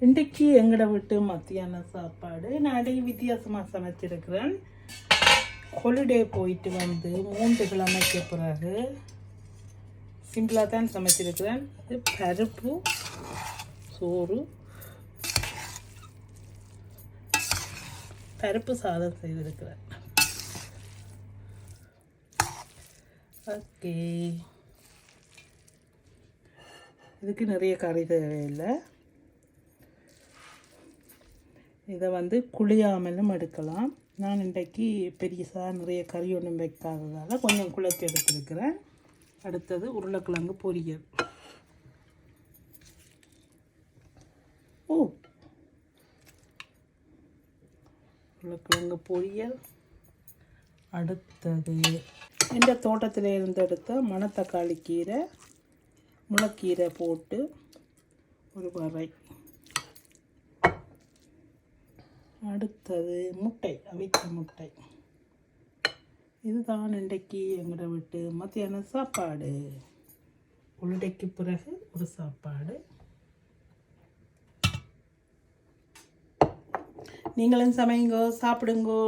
இன்றைக்கு எங்கட வீட்டு மத்தியான சாப்பாடு நான் வித்தியாசமாக சமைச்சிருக்கிறேன். ஹாலிடே போயிட்டு வந்து 3 கிழமைக்கு பிறகு சிம்பிளாக தான் சமைச்சிருக்கிறேன். இது பருப்பு சோறு, பருப்பு சாதம் செய்திருக்கிறேன். ஓகே, இதுக்கு நிறைய கறி தேவையில்லை. இதை வந்து குளியாமலும் எடுக்கலாம். நான் இன்றைக்கு பெரியசாக நிறைய கறி ஒன்றும் வைக்காததால் கொஞ்சம் குழச்சி எடுத்துருக்கிறேன். அடுத்தது உருளைக்கிழங்கு பொரியல். உருளைக்கிழங்கு பொரியல். அடுத்தது இந்த தோட்டத்தில் இருந்து எடுத்த மணத்தக்காளி கீரை, முளைக்கீரை போட்டு ஒரு வரை. அடுத்தது முட்டை, அவித்த முட்டை. இதுதான் இன்றைக்கு எங்களோட வீட்டு மத்தியான சாப்பாடு. ஹாலிடேக்கு பிறகு ஒரு சாப்பாடு. நீங்களும் சமைங்கோ, சாப்பிடுங்கோ.